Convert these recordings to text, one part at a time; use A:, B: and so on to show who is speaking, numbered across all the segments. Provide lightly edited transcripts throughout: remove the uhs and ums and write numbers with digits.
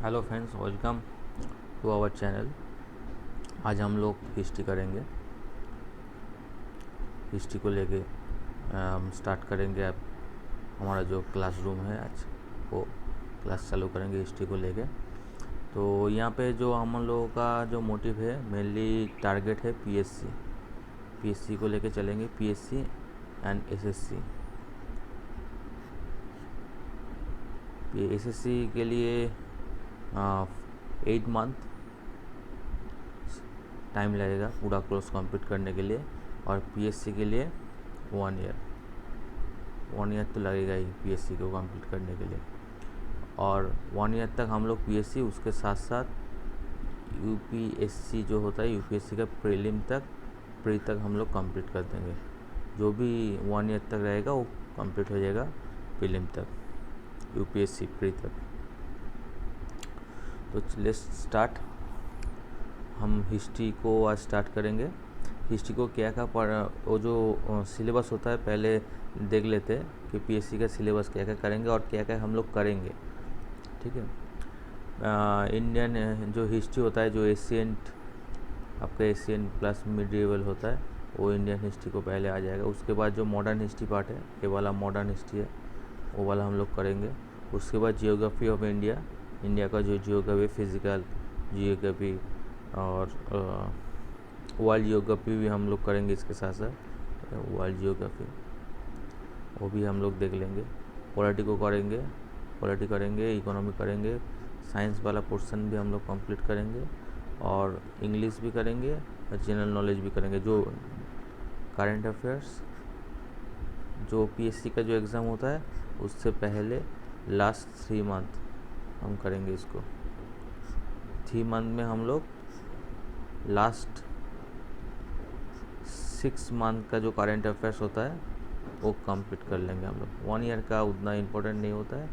A: Hello friends, welcome to our channel. आज हम लोग हिस्ट्री करेंगे। हिस्ट्री को लेके हम स्टार्ट करेंगे। अब हमारा जो क्लासरूम है आज वो क्लास चालू करेंगे हिस्ट्री को लेके। तो यहाँ पे जो हम लोगों का जो मोटिव है, मेनली टारगेट है पीएससी को लेके चलेंगे। पीएससी एंड एसएससी के लिए 8 मंथ टाइम लगेगा पूरा कोर्स कंप्लीट करने के लिए, और पीएससी के लिए 1 ईयर तो लगेगा ही पीएससी को कंप्लीट करने के लिए। और 1 ईयर तक हम लोग पीएससी, उसके साथ साथ यूपीएससी जो होता है, यूपीएससी का प्री तक हम लोग कंप्लीट कर देंगे। जो भी 1 ईयर तक रहेगा वो कंप्लीट हो जाएगा प्रीलिम तक, यूपीएससी प्री तक। तो लेट्स स्टार्ट। हम हिस्ट्री को आज स्टार्ट करेंगे। हिस्ट्री को क्या क्या वो जो सिलेबस होता है पहले देख लेते हैं कि पीएससी का सिलेबस क्या क्या करेंगे और क्या क्या हम लोग करेंगे। ठीक है। इंडियन जो हिस्ट्री होता है, जो आपका एशियन प्लस मिडिएवल होता है, वो इंडियन हिस्ट्री को पहले आ जाएगा। उसके बाद जो मॉडर्न हिस्ट्री पार्ट है, ये वाला मॉडर्न हिस्ट्री है, वो वाला हम लोग करेंगे। उसके बाद जियोग्राफी ऑफ इंडिया का जो जियोग्राफी, फिजिकल जियोग्राफी और वर्ल्ड जियोग्राफी भी हम लोग करेंगे। इसके साथ साथ वर्ल्ड जियोग्राफी वो भी हम लोग देख लेंगे। पॉलिटी करेंगे, इकोनॉमी करेंगे, साइंस वाला पोर्शन भी हम लोग कंप्लीट करेंगे, और इंग्लिश भी करेंगे, और जनरल नॉलेज भी करेंगे। जो करंट अफेयर्स, जो पीएससी का जो एग्ज़ाम होता है उससे पहले लास्ट 3 मंथ हम करेंगे इसको। 3 मंथ में हम लोग लास्ट 6 मंथ का जो करंट अफेयर्स होता है वो कंप्लीट कर लेंगे हम लोग। 1 ईयर का उतना इम्पोर्टेंट नहीं होता है।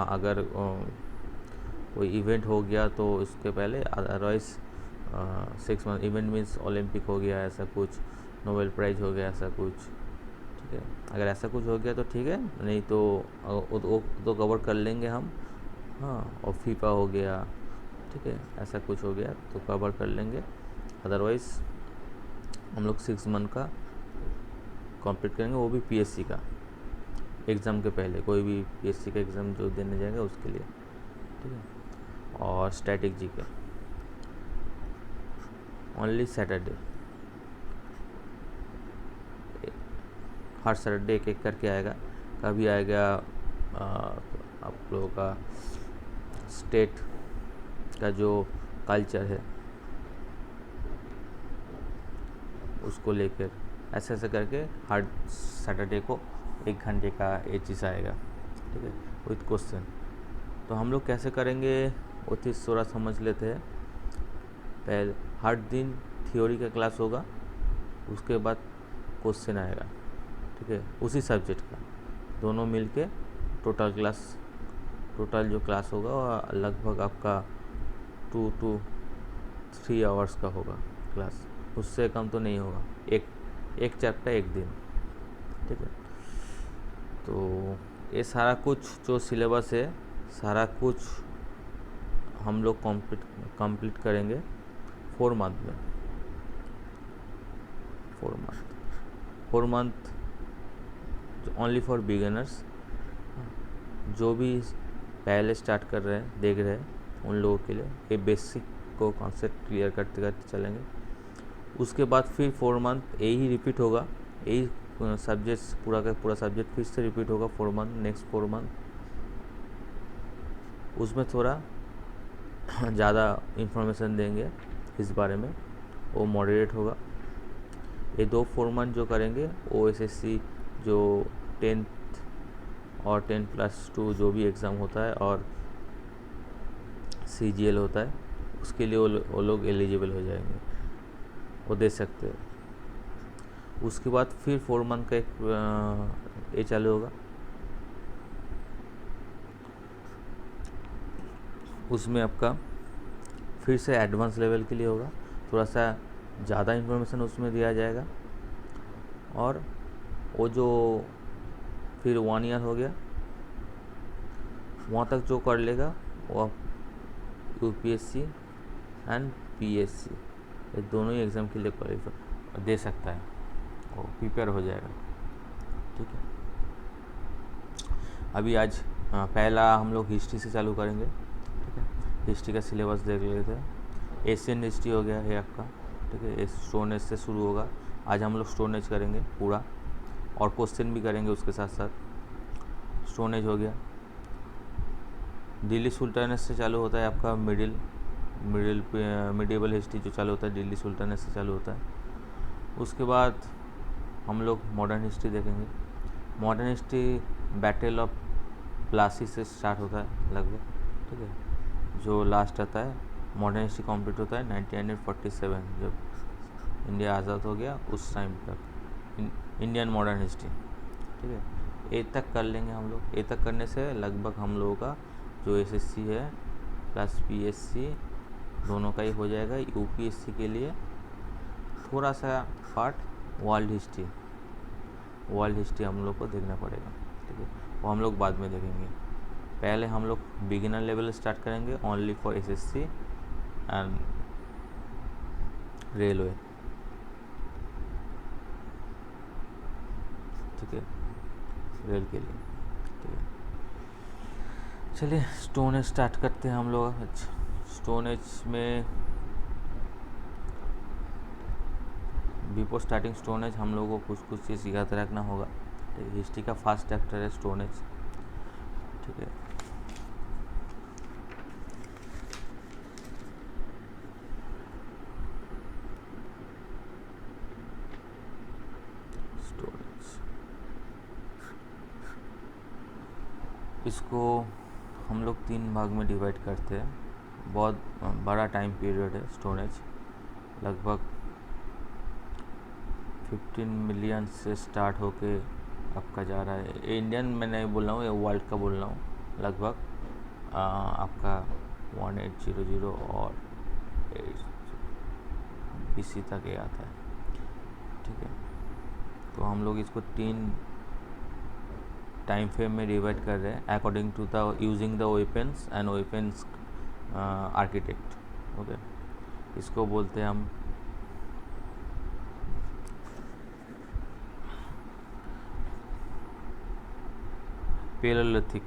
A: अगर कोई इवेंट हो गया तो उसके पहले, otherwise 6 month event means Olympic हो गया, ऐसा कुछ, नोबेल प्राइज़ हो गया, ऐसा कुछ। ठीक है, अगर ऐसा कुछ हो गया तो ठीक है, नहीं तो वो कवर कर लेंगे हम। हाँ, और फीफा हो गया, ठीक है, ऐसा कुछ हो गया तो कवर कर लेंगे। अदरवाइज़ हम लोग 6 मंथ का कंप्लीट करेंगे, वो भी पीएससी का एग्ज़ाम के पहले। कोई भी पीएससी का एग्ज़ाम जो देने जाएगा उसके लिए, ठीक है। और स्टैटिक जीके ओनली सैटरडे, हर सैटरडे एक एक करके आएगा। कभी आएगा आप लोगों का स्टेट का जो कल्चर है उसको लेकर, ऐसे ऐसे करके हर सैटरडे को 1 घंटे का ये चीज़ आएगा, ठीक है, विथ क्वेश्चन। तो हम लोग कैसे करेंगे वो चीज़ थोड़ा समझ लेते हैं। पहले हर दिन थ्योरी का क्लास होगा, उसके बाद क्वेश्चन आएगा, ठीक है, उसी सब्जेक्ट का, दोनों मिलके टोटल जो क्लास होगा वो लगभग आपका 2 to 3 आवर्स का होगा क्लास, उससे कम तो नहीं होगा। एक चैप्टर एक दिन, ठीक है। तो ये सारा कुछ जो सिलेबस है, सारा कुछ हम लोग कंप्लीट करेंगे 4 मंथ में। 4 मंथ ओनली फॉर बिगिनर्स। जो भी पहले स्टार्ट कर रहे हैं, देख रहे हैं, उन लोगों के लिए ये बेसिक को कॉन्सेप्ट क्लियर करते करते चलेंगे। उसके बाद फिर 4 मंथ यही रिपीट होगा, यही सब्जेक्ट्स पूरा का पूरा सब्जेक्ट फिर से रिपीट होगा 4 मंथ। नेक्स्ट 4 मंथ उसमें थोड़ा ज़्यादा इंफॉर्मेशन देंगे इस बारे में, वो मॉडरेट होगा। ये 4 मंथ जो करेंगे वो एसएससी जो 10th और 10+2 जो भी एग्ज़ाम होता है और सीजीएल होता है, उसके लिए वो लोग एलिजिबल हो जाएंगे, वो दे सकते हैं। उसके बाद फिर 4 मंथ का एक ये चालू होगा, उसमें आपका फिर से एडवांस लेवल के लिए होगा, थोड़ा सा ज़्यादा इन्फॉर्मेशन उसमें दिया जाएगा। और वो जो फिर 1 ईयर हो गया, वहाँ तक जो कर लेगा वो यूपीएससी एंड पीएससी, ये दोनों ही एग्ज़ाम के लिए क्वालिफाई दे सकता है और प्रिपेयर हो जाएगा। ठीक है, अभी आज पहला हम लोग हिस्ट्री से चालू करेंगे। ठीक है, हिस्ट्री का सिलेबस देख लेते हैं। एशियन हिस्ट्री हो गया है आपका। ठीक है, स्टोन एज से शुरू होगा। आज हम लोग स्टोन एज करेंगे पूरा, और क्वेश्चन भी करेंगे उसके साथ साथ। स्टोन एज हो गया। दिल्ली सुल्तानेट से चालू होता है आपका मिडिवल हिस्ट्री जो चालू होता है दिल्ली सुल्तानेट से चालू होता है। उसके बाद हम लोग मॉडर्न हिस्ट्री देखेंगे। Modern history battle of Plassey से स्टार्ट होता है लगभग। ठीक है, जो लास्ट आता है मॉडर्न हिस्ट्री कंप्लीट होता है 1947, जब इंडिया आज़ाद हो गया उस टाइम तक इंडियन मॉडर्न हिस्ट्री। ठीक है, ए तक कर लेंगे हम लोग। ए तक करने से लगभग हम लोगों का जो एसएससी है प्लस पीएससी दोनों का ही हो जाएगा। यूपीएससी के लिए थोड़ा सा पार्ट वर्ल्ड हिस्ट्री हम लोग को देखना पड़ेगा। ठीक है, वो हम लोग बाद में देखेंगे। पहले हम लोग बिगिनर लेवल स्टार्ट करेंगे only for SSC and railway. ठीक है, रेल के लिए। ठीक है, चलिए स्टोन एज स्टार्ट करते हैं हम लोग। स्टोन एज में बिफोर स्टार्टिंग स्टोन एज हम लोगों को कुछ चीज़ याद रखना होगा। हिस्ट्री का फर्स्ट चैप्टर है स्टोन एज। ठीक है, स्टोन एज इसको हम लोग 3 भाग में डिवाइड करते हैं। बहुत बड़ा टाइम पीरियड है स्टोन एज, लगभग 15 मिलियन से स्टार्ट होके आपका जा रहा है। इंडियन मैं नहीं बोल रहा हूँ, ये वर्ल्ड का बोल रहा हूँ। लगभग आपका 1800 और 8 BC तक ये आता है। ठीक है, तो हम लोग इसको 3 टाइम फ्रेम में डिवाइड कर रहे हैं according to the using the weapons and weapons architect. Okay, इसको बोलते हैं हम पैलेयोलिथिक।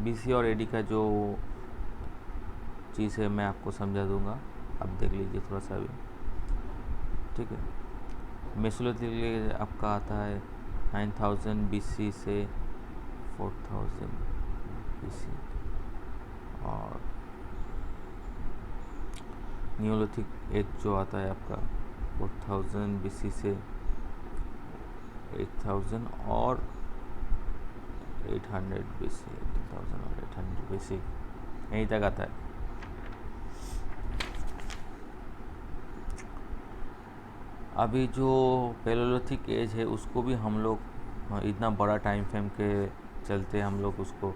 A: बीसी और एडी का जो चीज़ है मैं आपको समझा दूंगा, आप देख लीजिए थोड़ा सा भी। ठीक है, मेसोलिथिक आपका आता है 9000 BC से 4000 BC, और नियोलिथिक एज जो आता है आपका 4000 BC से 8000 और 800 BC, 8000 और 800 BC यहीं तक आता है। अभी जो पैलेयोलिथिक एज है उसको भी हम लोग इतना बड़ा टाइम फ्रेम के चलते हम लोग उसको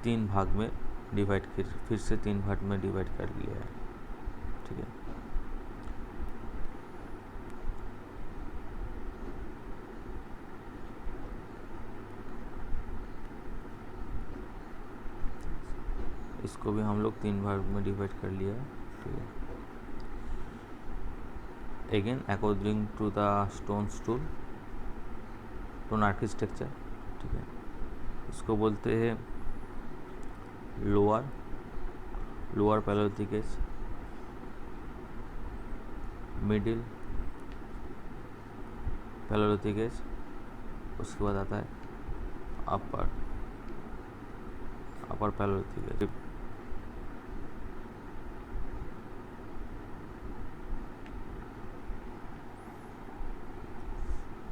A: 3 भाग में डिवाइड फिर से 3 भाग में डिवाइड कर लिया है। ठीक है, इसको भी हम लोग 3 भाग में डिवाइड कर लिया है। ठीक है, again according to the stone architecture. ठीक है, इसको बोलते हैं lower palaeolithic age, middle palaeolithic age, उसके बाद आता है अपर पैलेयोलिथिक एज।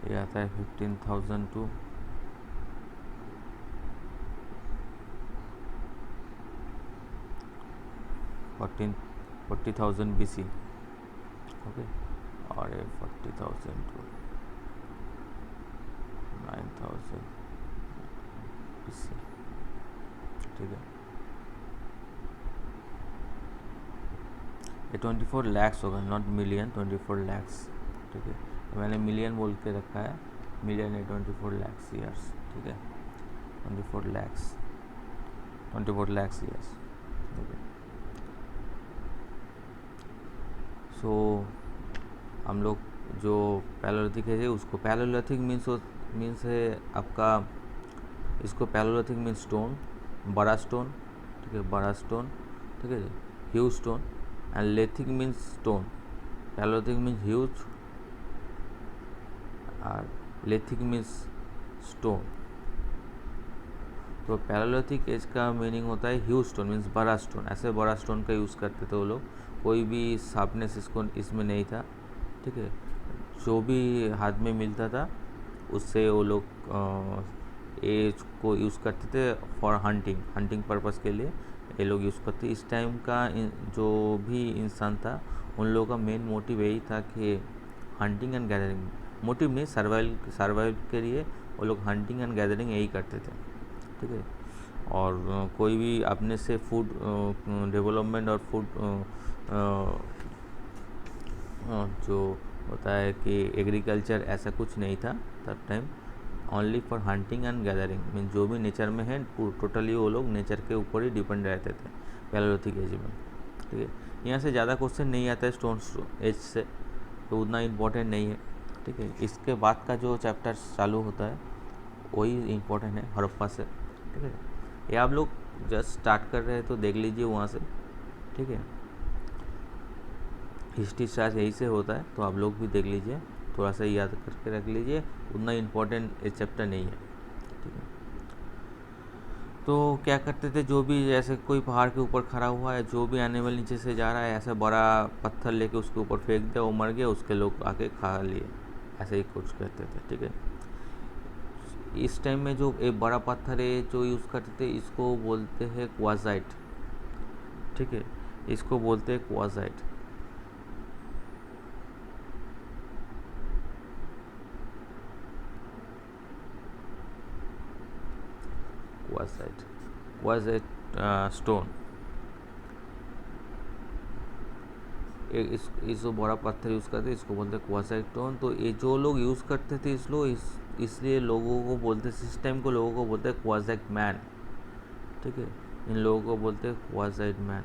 A: ये आता है 15,000 टू 40,000 BC। ओके, और ये 40,000 टू 9,000 BC। ठीक है, ये 24 lakhs होगा, नॉट मिलियन, 24 lakhs ठीक है, मैंने मिलियन बोल के रखा है, मिलियन है 24 lakhs ईयर्स, ठीक है, 24 lakhs ईयर्स, ठीक है। सो हम लोग जो पैलोलिथिक है उसको, पैलोलिथिक मीन्स है आपका, इसको पैलोलिथिक मीन्स स्टोन, बड़ा स्टोन, ठीक है, बड़ा स्टोन, ठीक है, huge stone, and lithic means stone, palaeolithic means huge और लेथिक मीन्स स्टोन। तो पैलोलिथिक एज का मीनिंग होता है ह्यूज स्टोन, मीन्स बड़ा स्टोन, ऐसे बड़ा स्टोन का यूज़ करते थे वो लोग, कोई भी शार्पनेस इसको इसमें नहीं था, ठीक है, जो भी हाथ में मिलता था उससे वो लोग एज को यूज़ करते थे फॉर हंटिंग पर्पस के लिए ये लोग यूज़ करते। इस टाइम का जो भी इंसान था उन लोगों का मेन मोटिव यही था कि हंटिंग एंड गैदरिंग, मोटिव नहीं, सर्वाइव के लिए वो लोग हंटिंग एंड गैदरिंग यही करते थे, ठीक है। और कोई भी अपने से फूड डेवलपमेंट और फूड जो होता है कि एग्रीकल्चर ऐसा कुछ नहीं था तब time, only for hunting and gathering, mean जो भी नेचर में है टोटली वो लोग नेचर के ऊपर ही डिपेंड रहते थे पैलोलिथिक एज में, ठीक है। यहाँ से ज़्यादा क्वेश्चन नहीं आता है स्टोन एज से, तो उतना इम्पोर्टेंट नहीं है, ठीक है। इसके बाद का जो चैप्टर चालू होता है वही इम्पोर्टेंट है हड़प्पा से, ठीक है। ये आप लोग जस्ट स्टार्ट कर रहे हैं तो देख लीजिए वहाँ से, ठीक है। हिस्ट्री स्टार्ट यही से होता है, तो आप लोग भी देख लीजिए, थोड़ा सा याद करके रख लीजिए, उतना इम्पोर्टेंट चैप्टर नहीं है, ठीक है। तो क्या करते थे, जो भी जैसे कोई पहाड़ के ऊपर खड़ा हुआ है, जो भी एनिमल नीचे से जा रहा है ऐसा बड़ा पत्थर लेके उसके ऊपर फेंक दिया, वो मर गया, उसके लोग आके खा लिए, ऐसे ही कुछ कहते थे, ठीक है। इस टाइम में जो एक बड़ा पत्थर है जो यूज़ करते थे इसको बोलते हैं क्वाजाइट, ठीक है, इसको बोलते हैं क्वाजाइट। क्वाजाइट स्टोन, इस जो बड़ा पत्थर यूज़ करते हैं इसको बोलते हैं क्वाजाइट स्टोन। तो ये जो लोग यूज़ करते थे इसलिए लोगों को बोलते, सिस्टम को लोगों को बोलते हैं क्वाजाइट मैन, ठीक है, इन लोगों को बोलते हैं क्वाजाइट मैन।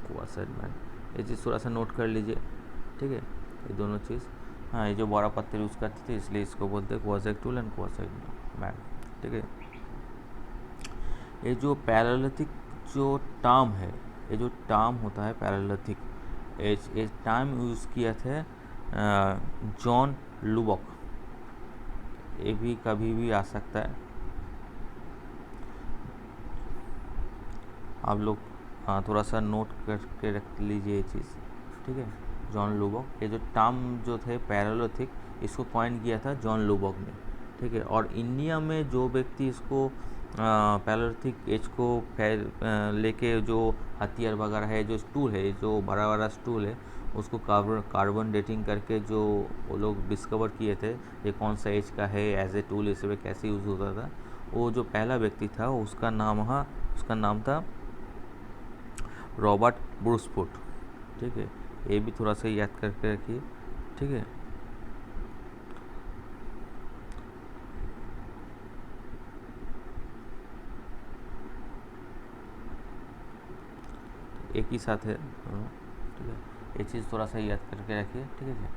A: क्वाजाइट मैन, ये चीज़ थोड़ा सा नोट कर लीजिए, ठीक है, ये दोनों चीज़। हाँ, ये जो बड़ा पत्थर यूज़ करते थे इसलिए इसको बोलते हैं क्वाजाइट टूल एंड क्वाजाइट मैन, ठीक है। ये जो पैरालिथिक जो टर्म है, ये जो टर्म होता है पैरालिथिक एज, ये टर्म यूज़ किया थे जॉन लुबक, ये भी कभी भी आ सकता है, आप लोग थोड़ा सा नोट करके रख लीजिए ये चीज़, ठीक है। जॉन लुबक, ये जो टर्म जो थे पैरालिथिक, इसको कॉइन किया था जॉन लुबक ने, ठीक है। और इंडिया में जो व्यक्ति इसको पैलोलिथिक एज को लेके जो हथियार वगैरह है, जो स्टूल है, जो बड़ा बड़ा स्टूल है, उसको कार्बन डेटिंग करके जो वो लोग डिस्कवर किए थे ये कौन सा एज का है, एज ए टूल इसे कैसे यूज़ होता था, वो जो पहला व्यक्ति था उसका नाम था रॉबर्ट ब्रूसफुट, ठीक है। ये भी थोड़ा सा याद करके रखिए, ठीक है। एक ही साथ है, ठीक है, ये चीज़ थोड़ा सा याद करके रखिए, ठीक है।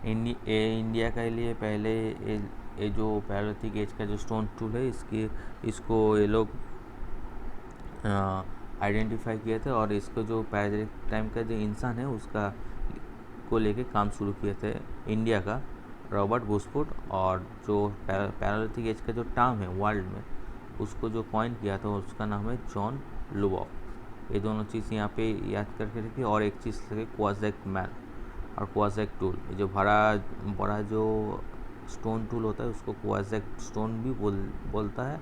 A: इंडिया के लिए पहले ये जो पैलोलिथिक एज का जो स्टोन टूल है इसको ये लोग आइडेंटिफाई किए थे, और इसको जो पैलेलिथिक टाइम का जो इंसान है उसका को लेके काम शुरू किए थे इंडिया का रॉबर्ट ब्रूसफुट, और जो पैलेलिथिक एज का जो टर्म है वर्ल्ड में उसको जो कॉइन किया था उसका नाम है जॉन लुबक। ये दोनों चीज़ यहाँ पे याद करके रखिए। और एक चीज़ लगे क्वाजाइट मैन और क्वाजाइट टूल, जो बड़ा जो स्टोन टूल होता है उसको क्वाजाइट स्टोन भी बोलता है,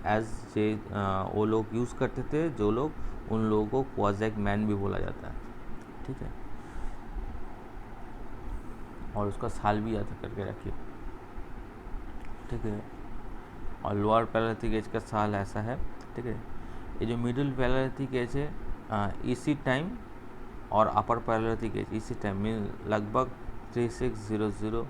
A: एज जे वो लोग यूज़ करते थे जो लोग, उन लोगों को क्वाजाइट मैन भी बोला जाता है, ठीक है। और उसका साल भी याद करके रखिए, ठीक है। और लोअर पैलेलिथिक एज का साल ऐसा है, ठीक है। ये जो मिडिल पैलेलिथिक एज है इसी टाइम और अपर पैरेललिथिक एज इसी टाइम में लगभग 3600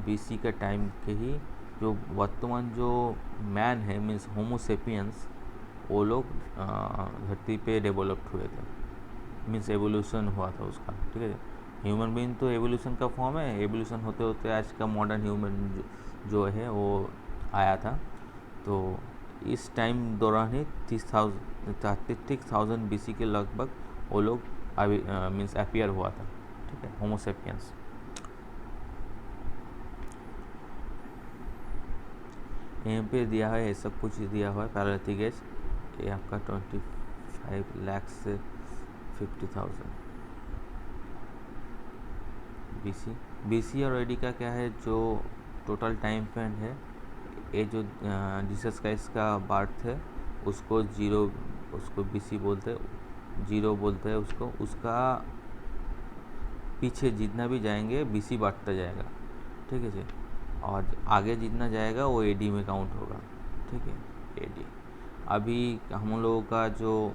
A: BC के टाइम के ही जो वर्तमान जो मैन है मीन्स होमोसेपियंस, वो लोग धरती पे डेवलप्ड हुए थे, मीन्स एवोल्यूशन हुआ था उसका, ठीक है। ह्यूमन बीइंग तो एवोल्यूशन का फॉर्म है, एवोल्यूशन होते होते आज का मॉडर्न ह्यूमन जो है वो आया था। तो इस टाइम दौरान ही 36,000 BC के लगभग वो लोग मीन्स अपीयर हुआ था, ठीक है, होमोसेपियंस। यहाँ पे दिया है ये सब कुछ दिया हुआ है। पैरेललिथिक एज ये आपका 25 लाख से 50,000 BC और AD का क्या है, जो टोटल टाइम स्पेन है, ये जो जीसस क्राइस्ट का बर्थ है उसको BC बोलते हैं, 0 बोलते हैं उसको। उसका पीछे जितना भी जाएंगे BC बढ़ता जाएगा, ठीक है जी, और आगे जितना जाएगा वो AD में काउंट होगा, ठीक है, AD। अभी हम लोगों का जो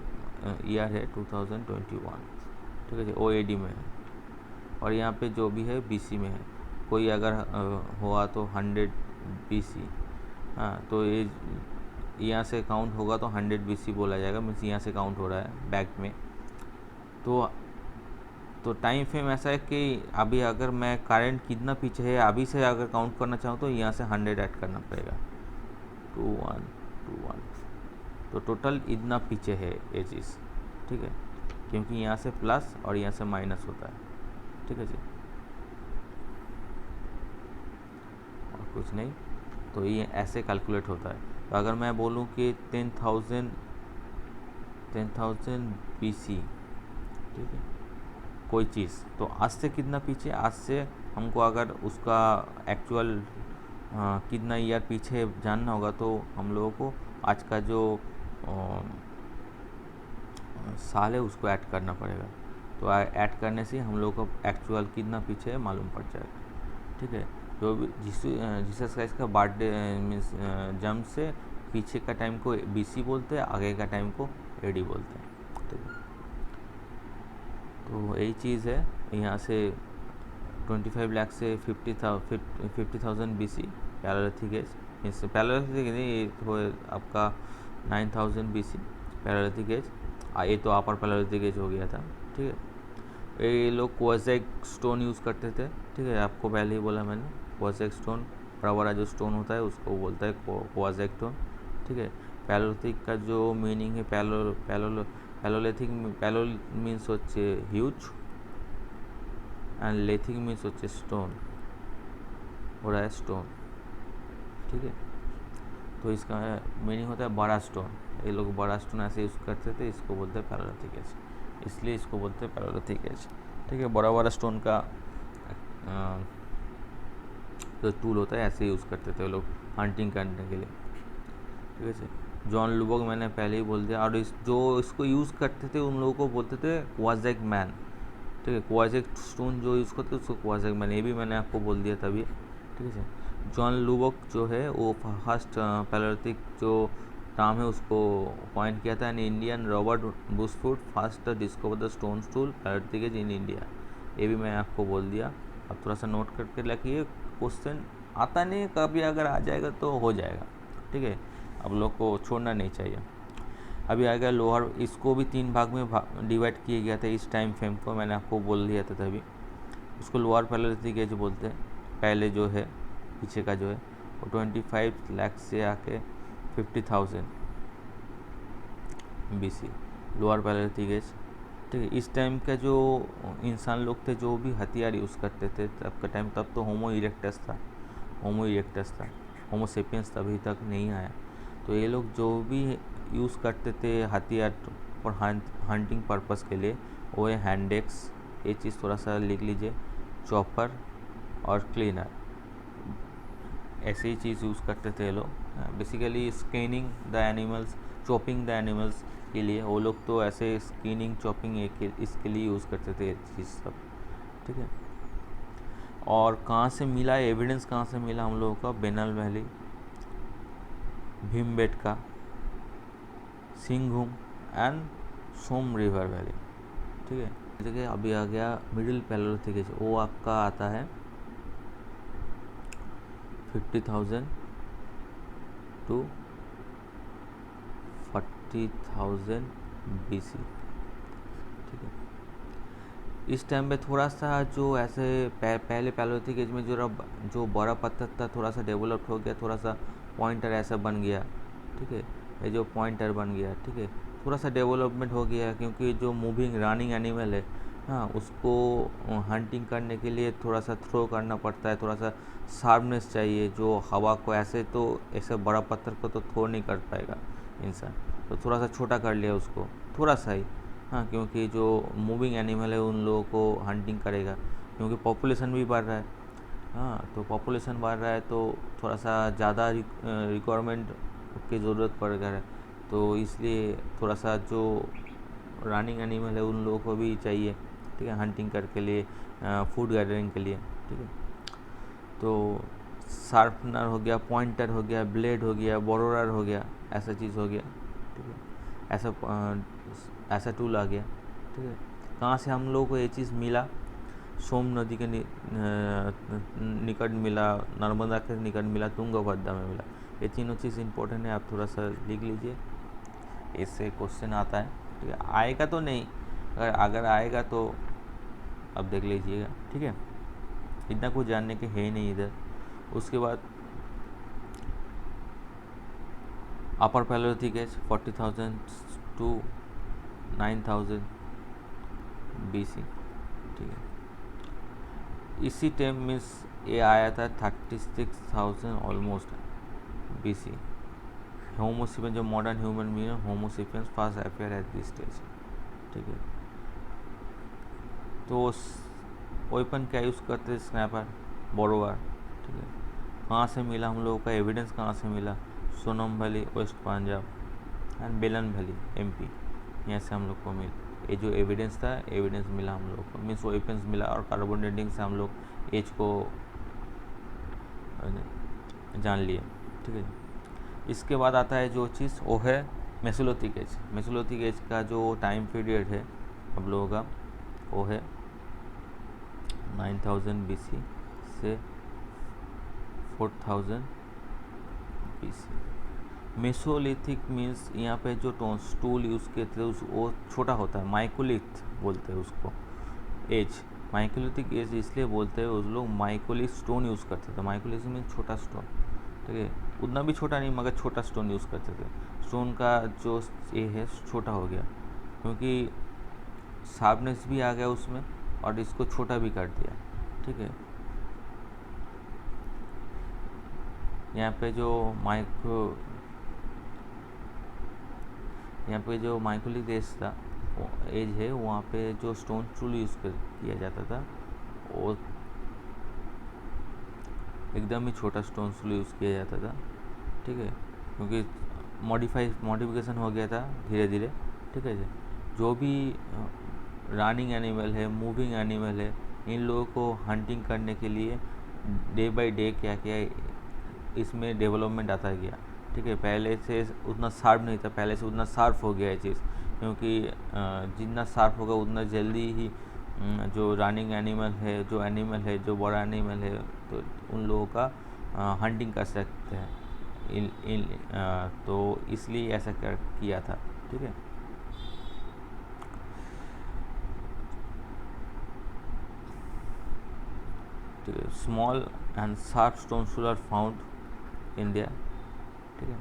A: ईयर है 2021, ठीक है जी, वो AD में है, और यहाँ पे जो भी है BC में है। कोई अगर हुआ तो 100 BC, हाँ, तो ये यहाँ से काउंट होगा तो 100 BC बोला जाएगा, मीन्स यहाँ से काउंट हो रहा है बैक में। तो टाइम फ्रेम ऐसा है कि अभी अगर मैं करंट कितना पीछे है अभी से अगर काउंट करना चाहूँ तो यहाँ से 100 ऐड करना पड़ेगा, 2121, तो टोटल इतना पीछे है ये चीज़, ठीक है, क्योंकि यहाँ से प्लस और यहाँ से माइनस होता है, ठीक है जी, और कुछ नहीं। तो ये ऐसे कैलकुलेट होता है। तो अगर मैं बोलूँ कि 10,000 BC, ठीक है, कोई चीज़, तो आज से कितना पीछे, आज से हमको अगर उसका एक्चुअल कितना ईयर पीछे जानना होगा तो हम लोगों को आज का जो साल है उसको ऐड करना पड़ेगा। तो ऐड करने से हम लोगों को एक्चुअल कितना पीछे है मालूम पड़ जाएगा, ठीक है। जो भी जीसस क्राइस्ट का बर्थडे मीन्स जन्म से पीछे का टाइम को BC बोलते हैं, आगे का टाइम को AD बोलते हैं, ठीक है। तो यही चीज़ है। यहाँ से 25 लाख से 50,000 BC पैरेललिथिक एज, मीन्स पैरेललिथिक नहीं, तो आपका 9,000 BC पैरेललिथिक एज। ये तो अपर पैरेललिथिक एज हो गया था, ठीक है। ये लोग क्वार्ट्ज स्टोन यूज़ करते थे, ठीक है, आपको पहले ही बोला मैंने, क्वार्ट्ज स्टोन, बड़ा बड़ा जो स्टोन होता है उसको बोलता है क्वार्ट्ज स्टोन, ठीक है। पैरेललिथिक का जो मीनिंग है, पैलोलिथिक, पैलो मीन्स হচ্ছে হিউজ एंड लेथिक मीन्स হচ্ছে स्टोन, बड़ा स्टोन, ठीक है। तो इसका मीनिंग होता है बड़ा स्टोन। ये लोग बड़ा स्टोन ऐसे यूज़ करते थे, इसको बोलते हैं पैलोलिथिक एज, इसलिए इसको बोलते हैं पैलोलिथिक एज, ठीक है। बड़ा बड़ा स्टोन का जो टूल होता है ऐसे यूज़ करते थे लोग हंटिंग करने के लिए, ठीक है। जॉन लुबर्ग मैंने पहले ही बोल दिया, और जो इसको यूज़ करते थे उन लोगों को बोलते थे क्वाज़ेक मैन, ठीक है। क्वाज़ेक स्टोन जो यूज़ करते थे उसको क्वाज़ेक मैन, ये भी मैंने आपको बोल दिया तभी, ठीक है। जॉन लुबर्ग जो है वो फर्स्ट पैलेलिथिक जो टर्म है उसको पॉइंट किया था, and Indian Robert Bruce Foote first discover the stone tool palaeolithic age in India, ये भी मैं आपको बोल दिया। अब थोड़ा सा नोट करके रखिए, क्वेश्चन आता नहीं, कभी अगर आ जाएगा तो हो जाएगा, ठीक है, अब लोग को छोड़ना नहीं चाहिए। अभी आएगा लोअर, इसको भी 3 भाग में डिवाइड किया गया था इस टाइम फ्रेम को, मैंने आपको बोल दिया था तभी। उसको लोअर पैलेलिथिक एज बोलते हैं, पहले जो है पीछे का जो है वो 25 लाख से आके 50,000 BC लोअर पैलेलिथिक एज, ठीक है। इस टाइम का जो इंसान लोग थे जो भी हथियार यूज़ करते थे तब का टाइम, तब तो होमो इरेक्टस था, होमो सेपियंस तभी तक नहीं आया। तो ये लोग जो भी यूज़ करते थे हथियार और हंटिंग पर्पस के लिए, वो है हैंड एक्स, ये चीज़ थोड़ा सा लिख लीजिए, चॉपर और क्लीनर, ऐसे ही चीज़ यूज़ करते थे ये लोग। Basically skinning the animals, chopping the animals के लिए वो लोग तो ऐसे स्किनिंग चॉपिंग इसके लिए यूज़ करते थे ये चीज़ सब, ठीक है। और कहाँ से मिला एविडेंस, कहाँ से मिला हम लोगों का, बेनल valley, Bhimbetka, Singhbhum and Son river valley, ठीक है। जगह अभी आ गया मिडिल पैलेओलिथिक एज, वो आपका आता है 50,000 टू 40,000 BC, ठीक है। इस टाइम पे थोड़ा सा जो ऐसे पहले पैलेओलिथिक एज में जो बड़ा पत्थर था थोड़ा सा डेवलप हो गया, थोड़ा सा पॉइंटर ऐसा बन गया, ठीक है। ये जो पॉइंटर बन गया, ठीक है, थोड़ा सा डेवलपमेंट हो गया, क्योंकि जो मूविंग रनिंग एनिमल है, हाँ, उसको हंटिंग करने के लिए थोड़ा सा थ्रो करना पड़ता है, थोड़ा सा शार्पनेस चाहिए, जो हवा को ऐसे बड़ा पत्थर को तो थ्रो नहीं कर पाएगा इंसान, तो थोड़ा सा छोटा कर लिया उसको, थोड़ा सा ही, हाँ, क्योंकि जो मूविंग एनिमल है उन लोगों को हंटिंग करेगा, क्योंकि पॉपुलेशन भी बढ़ रहा है, हाँ, तो पॉपुलेशन बढ़ रहा है तो थोड़ा सा ज़्यादा रिक्वायरमेंट की ज़रूरत पड़ रहा है, तो इसलिए थोड़ा सा जो रनिंग एनिमल है उन लोगों को भी चाहिए, ठीक है, हंटिंग करके लिए, फूड गैदरिंग के लिए, ठीक है। तो शार्पनर हो गया, पॉइंटर हो गया, ब्लेड हो गया, बोरोरर हो गया, ऐसा चीज़ हो गया, ठीक है, ऐसा टूल आ गया, ठीक है। कहाँ से हम लोगों को ये चीज़ मिला? सोम नदी के निकट मिला, नर्मदा के निकट मिला, तुंगभद्रा में मिला। ये तीनों चीज़ इंपॉर्टेंट है, आप थोड़ा सा लिख लीजिए, इससे क्वेश्चन आता है, ठीक है। आएगा तो नहीं, अगर आएगा तो अब देख लीजिएगा, ठीक है। इतना कुछ जानने के है ही नहीं इधर। उसके बाद अपर पैलेओलिथिक एज 40,000 टू 9,000 BC, ठीक है। इसी टाइम मीन्स ये आया था 36,000 ऑलमोस्ट BC। होमोसेपियन, जो मॉडर्न ह्यूमन बीइंग है, Homo sapiens first appear at this stage, ठीक है। तो वेपन क्या यूज़ करते थे? स्नैपर, बोरोवर, ठीक है। कहाँ से मिला हम लोगों का एविडेंस? कहाँ से मिला? Soan valley, west Punjab and Belan valley, MP, यहाँ से हम लोग को ये जो एविडेंस था, एविडेंस मिला हम लोग को, मीन्स वेपन्स मिला, और कार्बन डेटिंग से हम लोग एज को जान लिए, ठीक है। इसके बाद आता है जो चीज़, वो है मेसोलिथिक एज। मेसोलिथिक एज का जो टाइम पीरियड है हम लोगों का, वो है 9,000 BC से 4,000 BC। मेसोलिथिक मीन्स यहाँ पे जो टूल यूज़ किए थे वो छोटा होता है, माइकोलिथ बोलते हैं उसको एज। माइकोलिथिक एज इसलिए बोलते हैं, उस लोग माइकोलिथ स्टोन यूज़ करते थे। माइकोलिथ मीन्स छोटा स्टोन, ठीक है, उतना भी छोटा नहीं, मगर छोटा स्टोन यूज़ करते थे। स्टोन का जो ये है छोटा हो गया, क्योंकि शार्पनेस भी आ गया उसमें, और इसको छोटा भी कर दिया, ठीक है। यहाँ पे जो माइकोलिथ एज था, एज है, वहाँ पे जो स्टोन टूल यूज़ किया जाता था वो एकदम ही छोटा स्टोन टूल यूज़ किया जाता था, ठीक है, क्योंकि मॉडिफिकेशन हो गया था धीरे धीरे, ठीक है। जो भी रनिंग एनिमल है, मूविंग एनिमल है, इन लोगों को हंटिंग करने के लिए डे बाय डे क्या क्या इसमें डेवलपमेंट आता गया, ठीक है। पहले से उतना शार्प नहीं था, पहले से उतना शार्प हो गया है चीज़, क्योंकि जितना शार्प होगा उतना जल्दी ही जो रनिंग एनिमल है, जो बड़ा एनिमल है, तो उन लोगों का हंटिंग कर सकते हैं। तो इसलिए ऐसा किया था, ठीक है। Small and sharp stone tool are found India, ठीक है,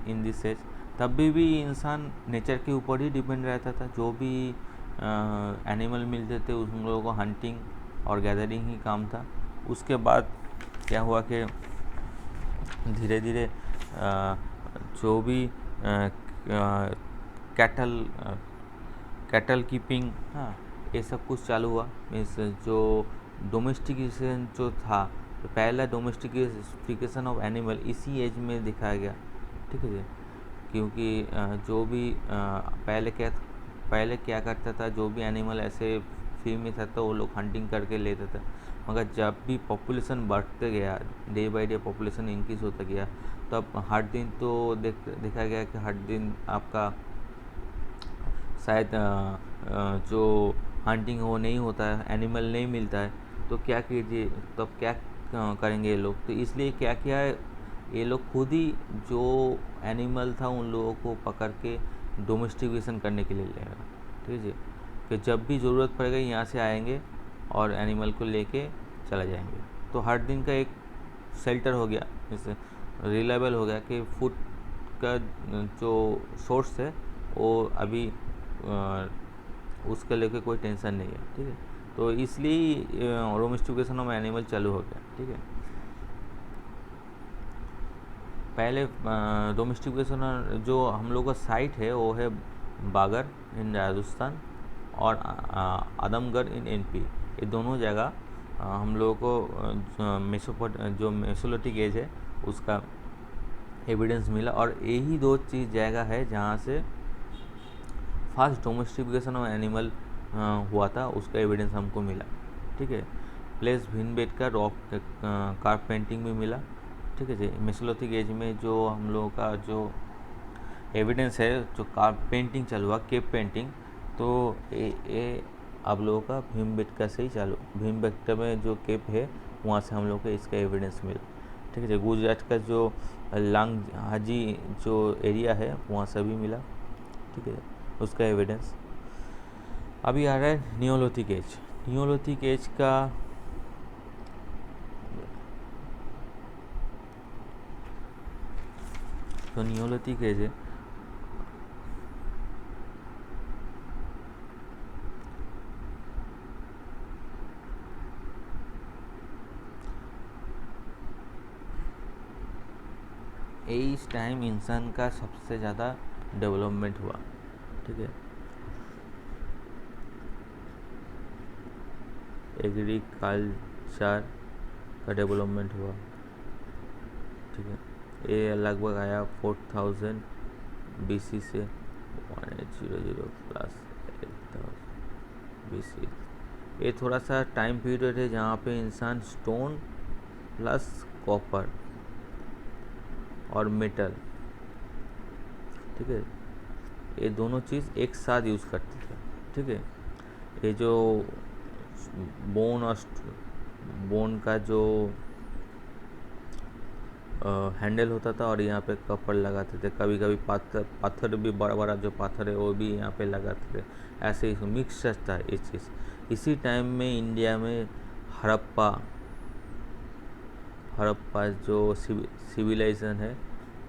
A: इन दिस एज। तब भी इंसान नेचर के ऊपर ही डिपेंड रहता था, जो भी एनिमल मिलते थे उन लोगों को हंटिंग और गैदरिंग ही काम था। उसके बाद क्या हुआ कि धीरे धीरे जो भी कैटल कीपिंग, हाँ, ये सब कुछ चालू हुआ। मीन्स जो डोमेस्टिकेशन जो था, तो पहला डोमेस्टिकेशन ऑफ एनिमल इसी एज में दिखाया गया, ठीक है जी। क्योंकि जो भी पहले क्या करता था, जो भी एनिमल ऐसे फ्री में था तो वो लोग हंटिंग करके लेते थे, मगर जब भी पॉपुलेशन बढ़ते गया, day by day population increase होता गया, तब हर दिन तो देखा गया कि हर दिन आपका शायद जो हंटिंग हो नहीं होता है, एनिमल नहीं मिलता है, तो क्या कीजिए, तब क्या करेंगे ये लोग। तो इसलिए क्या किया है, ये लोग खुद ही जो एनिमल था उन लोगों को पकड़ के डोमेस्टिकेशन करने के लिए लेगा, ठीक है, कि जब भी ज़रूरत पड़ेगा यहाँ से आएंगे और एनिमल को लेके चला जाएंगे। तो हर दिन का एक शेल्टर हो गया, जैसे रिलायबल हो गया कि फूड का जो सोर्स है वो अभी उसके लेके कोई टेंशन नहीं है, ठीक है। तो इसलिए डोमेस्टिकेशन ऑफ एनिमल चालू हो गया, ठीक है। पहले डोमेस्टिकेशन जो हम लोग का साइट है वो है बागर इन राजस्थान और आदमगढ़ इन एमपी। ये दोनों जगह हम लोगों को जो मेसोलिथिक एज है उसका एविडेंस मिला, और यही दो चीज़ जगह है जहाँ से फर्स्ट डोमेस्टिकेशन ऑफ एनिमल हुआ था, उसका एविडेंस हमको मिला, ठीक है। Place Bhimbetka rock curve painting भी मिला, ठीक है जी। मेसोलिथिक एज में जो हम लोगों का जो एविडेंस है, जो कार्व पेंटिंग चालू हुआ, केप पेंटिंग, तो ये आप लोगों का भीमबेटका से ही चालू, भीमबेटका में जो केप है वहाँ से हम लोग को इसका एविडेंस मिला, ठीक है जी। गुजरात का जो लांग हाजी जो एरिया है वहाँ से भी मिला, ठीक है, उसका एविडेंस। अभी आ रहा है नियोलिथिक एज। नियोलिथिक एज का तो नियोलिथिक एज है, इस टाइम इंसान का सबसे ज़्यादा डेवलपमेंट हुआ, ठीक है। एग्रीकल्चर का डेवलपमेंट हुआ, ठीक है। ये लगभग आया 4000 BC से 1800 प्लस 8000 BC। ये थोड़ा सा टाइम पीरियड है जहाँ पे इंसान स्टोन प्लस कॉपर और मेटल, ठीक है, ये दोनों चीज़ एक साथ यूज़ करते थे, ठीक है। ये जो बोन और बोन का जो हैंडल होता था और यहाँ पे कपड़ लगाते थे, कभी कभी पत्थर भी, बड़ा बड़ा जो पत्थर है वो भी यहाँ पे लगाते थे, ऐसे ही मिक्स था ये चीज़। इसी टाइम में इंडिया में हड़प्पा जो सिविलाइजेशन है,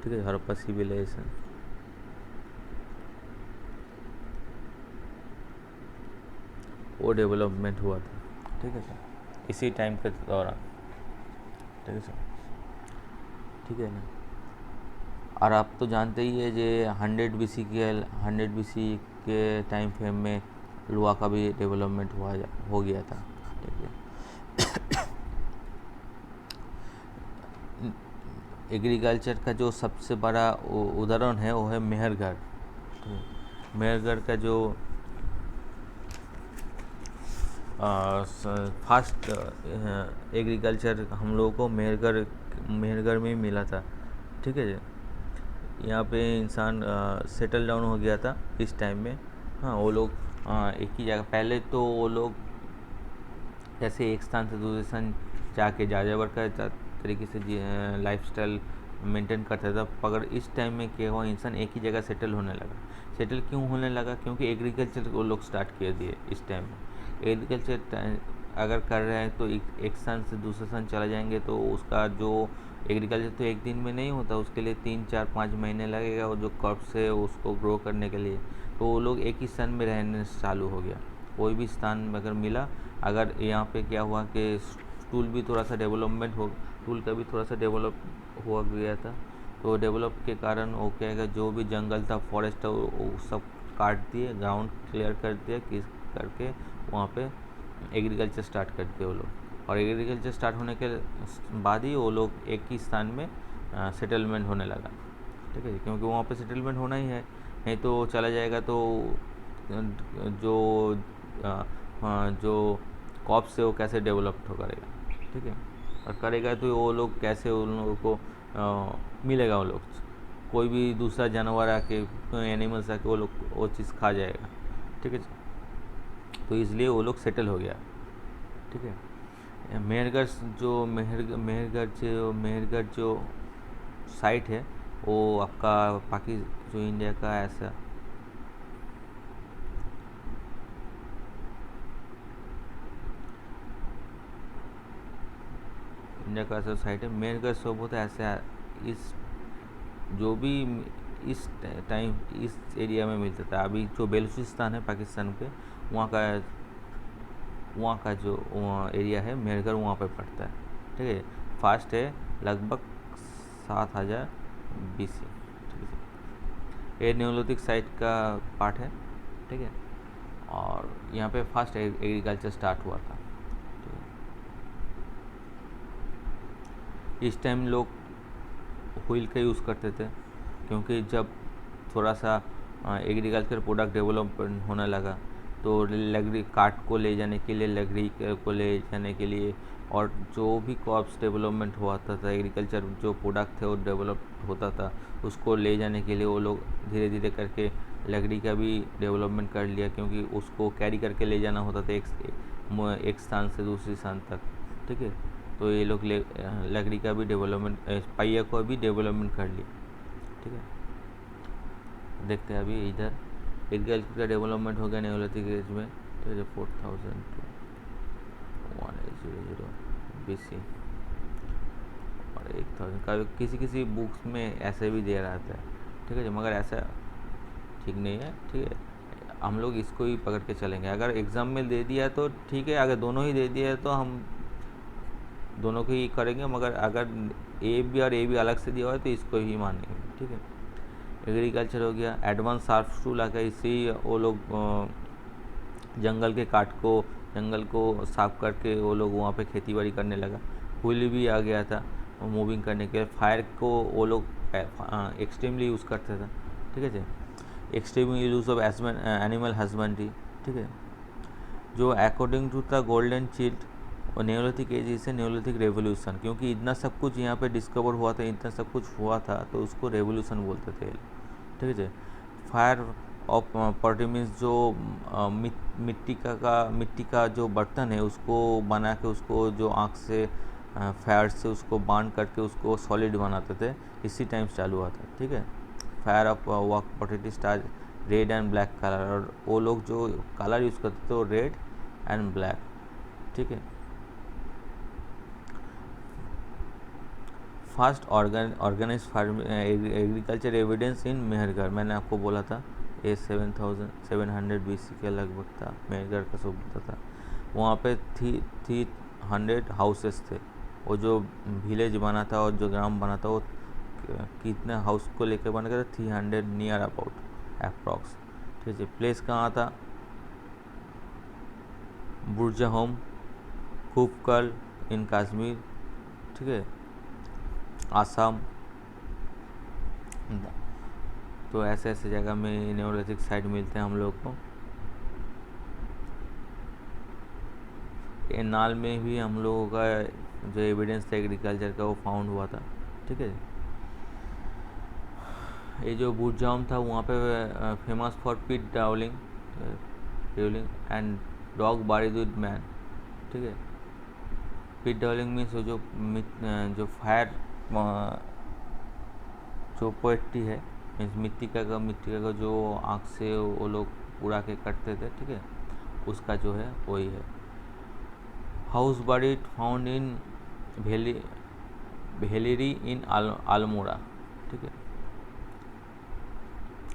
A: ठीक है, हड़प्पा सिविलाइजेशन, वो डेवलपमेंट हुआ था, ठीक है सर, इसी टाइम के दौरान, ठीक है सर, ठीक है ना। और आप तो जानते ही है जे 100 BC के टाइम फ्रेम में लोहा का भी डेवलपमेंट हो गया था, ठीक है। एग्रीकल्चर का जो सबसे बड़ा उदाहरण है वो है मेहरगढ़। तो मेहरगढ़ का जो फास्ट एग्रीकल्चर हम लोगों को मेहरगढ़ में ही मिला था, ठीक है जी। यहाँ पे इंसान सेटल डाउन हो गया था इस टाइम में। हाँ, वो लोग एक ही जगह, पहले तो वो लोग जैसे एक स्थान से दूसरे स्थान जाके जाजावर का तरीके से लाइफस्टाइल मेंटेन करता था, मगर इस टाइम में क्या हुआ, इंसान एक ही जगह सेटल होने लगा। सेटल क्यों होने लगा? क्योंकि एग्रीकल्चर वो लोग स्टार्ट कर दिए इस टाइम में। एग्रीकल्चर अगर कर रहे हैं तो एक स्थान से दूसरे स्थान चला जाएंगे तो उसका जो एग्रीकल्चर तो एक दिन में नहीं होता, उसके लिए 3-4-5 महीने लगेगा, और जो क्रॉप्स है उसको ग्रो करने के लिए, तो वो लोग एक ही स्थान में रहने चालू हो गया। कोई भी स्थान अगर मिला, अगर यहाँ पे क्या हुआ कि टूल भी थोड़ा सा डेवलपमेंट हो, टूल का भी थोड़ा सा डेवलप हुआ गया था, तो डेवलप के कारण वो क्या है, जो भी जंगल था, फॉरेस्ट था, वो सब काट दिए, ग्राउंड क्लियर कर दिया, किस करके वहाँ पे एग्रीकल्चर स्टार्ट कर दिए वो लोग। और एग्रीकल्चर स्टार्ट होने के बाद ही वो लोग एक ही स्थान में सेटलमेंट होने लगा, ठीक है, क्योंकि वहाँ पे सेटलमेंट होना ही है, नहीं तो चला जाएगा तो जो क्रॉप्स है वो कैसे डेवलप्ड हो करेगा, ठीक है। और करेगा तो वो लोग कैसे, उन लोगों को मिलेगा, वो लोग कोई भी दूसरा जानवर आके, एनिमल्स आके वो लोग वो चीज़ खा जाएगा, ठीक है जी। तो इसलिए वो लोग सेटल हो गया, ठीक है। मेहरगढ़ जो साइट है वो आपका जो इंडिया का ऐसा साइट है। मेहरगढ़ सोबत ऐसा इस जो भी इस टाइम इस एरिया में मिलता था। अभी जो बेलूचिस्तान है पाकिस्तान के, वहाँ का जो एरिया है मेहरगढ़, वहाँ पे पड़ता है, ठीक है। फास्ट है लगभग 7000 BC, ठीक है। ये न्योलिथिक साइट का पार्ट है, ठीक है। और यहाँ पे फास्ट एग्रीकल्चर स्टार्ट हुआ था, ठीक है। इस टाइम लोग व्हील का यूज़ करते थे, क्योंकि जब थोड़ा सा एग्रीकल्चर प्रोडक्ट डेवलपमेंट होने लगा तो लकड़ी काट को ले जाने के लिए, लकड़ी को ले जाने के लिए, और जो भी क्रॉप्स डेवलपमेंट हुआ था, एग्रीकल्चर जो प्रोडक्ट थे वो डेवलप होता था, उसको ले जाने के लिए वो लोग धीरे धीरे करके लकड़ी का भी डेवलपमेंट कर लिया, क्योंकि उसको कैरी करके ले जाना होता था एक स्थान से दूसरे स्थान तक, ठीक है। तो ये लोग लकड़ी का भी डेवलपमेंट, पहिया को भी डेवलपमेंट कर लिया, ठीक है। देखते हैं अभी इधर एग्रीकल्चर का डेवलपमेंट हो गया न्योलिथिक एज में, ठीक है। 4000 to 1800 BC और 1000 का किसी बुक्स में ऐसे भी दे रहा था, ठीक है। मगर ऐसा ठीक नहीं है, ठीक है। हम लोग इसको ही पकड़ के चलेंगे। अगर एग्ज़ाम में दे दिया तो ठीक है, अगर दोनों ही दे दिया तो हम दोनों को ही करेंगे, मगर अगर ए बी अलग से दिया हुआ है तो इसको ही मानेंगे, ठीक है। एग्रीकल्चर हो गया। एडवांस शार्प टूल आ गया, इससे वो लोग जंगल को साफ करके वो लोग वहाँ पे खेती बाड़ी करने लगा। व्हील भी आ गया था मूविंग करने के लिए। फायर को वो लोग एक्सट्रीमली यूज़ करते थे, ठीक है जी। Extreme use of animal husbandry, ठीक है। जो according to the Gordon Childe और न्योलिथिक एज से न्योलिथिक रेवोल्यूशन, क्योंकि इतना सब कुछ यहाँ पे डिस्कवर हुआ था, इतना सब कुछ हुआ था, तो उसको रेवोल्यूशन बोलते थे, ठीक है। फायर ऑफ पॉटी मीन्स जो मिट्टी का जो बर्तन है उसको बना के, उसको जो आँख से फायर से उसको बांध करके उसको सॉलिड बनाते थे, इसी टाइम चालू हुआ था, ठीक है। Fire of walk potato star red and black colour, और वो लोग जो कलर यूज़ करते थे वो रेड एंड ब्लैक, ठीक है। First organise farm agriculture evidence in Mehrgarh, मैंने आपको बोला था ये 7700 BC के लगभग था, मेहरगढ़ का सभ्यता था। वहाँ पे 300 हाउसेस थे। वो जो विलेज बना था और जो ग्राम बना था वो कितने हाउस को लेकर बना था, 300 नियर अबाउट अप्रॉक्स, ठीक है। प्लेस कहाँ था? बुरजाहोम, खूबकल इन कश्मीर, ठीक है, आसाम। तो ऐसे ऐसे जगह में न्योलिथिक साइट मिलते हैं हम लोग को। नाल में भी हम लोगों का जो एविडेंस था एग्रीकल्चर का वो फाउंड हुआ था, ठीक है। ये जो बुरजाहोम था वहाँ पे famous for pit dwelling and dog buried with man, ठीक है। पिट डाउलिंग मीन्स जो फायर जो पोएट्री है, मीन्स मिट्टी का जो आँख से वो लोग उड़ा के कटते थे, ठीक है, उसका जो है वही है। हाउस बरीड फाउंड इन भेलेरी इन अल्मोड़ा, ठीक है।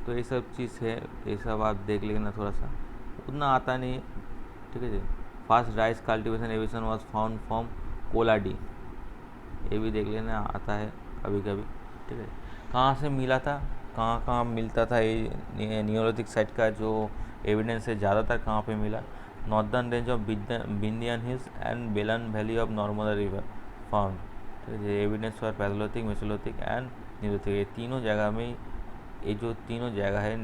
A: तो ये सब चीज़ है, ये सब आप देख लेना, थोड़ा सा उतना आता नहीं है, ठीक है जी। फास्ट राइस कल्टीवेशन एविएशन वाज फाउंड फ्रॉम कोलाडी, ये भी देख लेना, आता है कभी कभी, ठीक है। कहाँ से मिला था, कहाँ मिलता था ये न्योलिथिक साइट का जो एविडेंस है, ज़्यादातर कहाँ पे मिला? Northern range of Vindhyan hills and Belan valley of Narmada river found, ठीक है। Evidence for palaeolithic, mesolithic and neolithic, ये तीनों जगह में, ये जो तीनों जगह है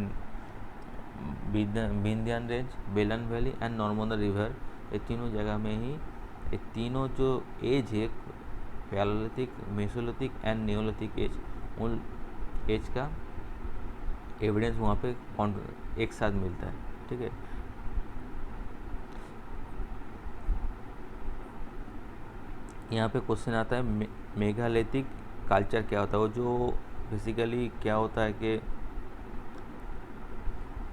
A: Vindhyan range, Belan valley and Narmada river, ये तीनों जगह में ही ये तीनों जो एज है palaeolithic, mesolithic and neolithic age, उन एज का एविडेंस वहाँ पे एक साथ मिलता है, ठीक है। यहाँ पे क्वेश्चन आता है मेगालिथिक कल्चर क्या होता है। वो जो बेसिकली क्या होता है कि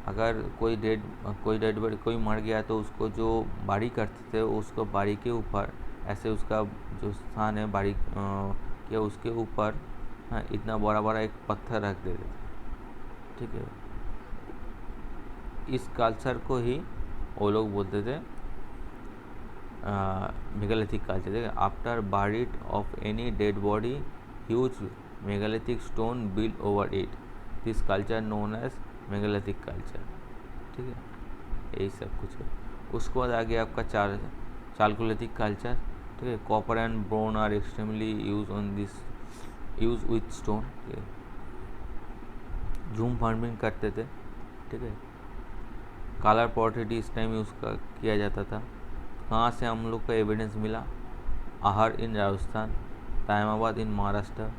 A: अगर कोई डेड बॉडी कोई मर गया तो उसको जो बारी करते थे उसको बारी के ऊपर ऐसे उसका जो स्थान है बारी के उसके ऊपर, हाँ, इतना बड़ा बड़ा एक पत्थर रख देते थे, ठीक है। इस कल्चर को ही वो लोग बोलते थे मेगालिथिक कल्चर। देखिए, after buried of any dead body, huge megalithic stone built over it, this culture known as megalithic culture, ठीक है। यही सब कुछ है। उसके बाद आ गया आपका चालकोलिथिक कल्चर, ठीक है। Copper and bronze are extremely use with stone, ठीक है। जूम फार्मिंग करते थे, ठीक है। कलर पॉटरी इस टाइम यूज़ किया जाता था। कहाँ से हम लोग का एविडेंस मिला? Ahar in Rajasthan, Daimabad in Maharashtra,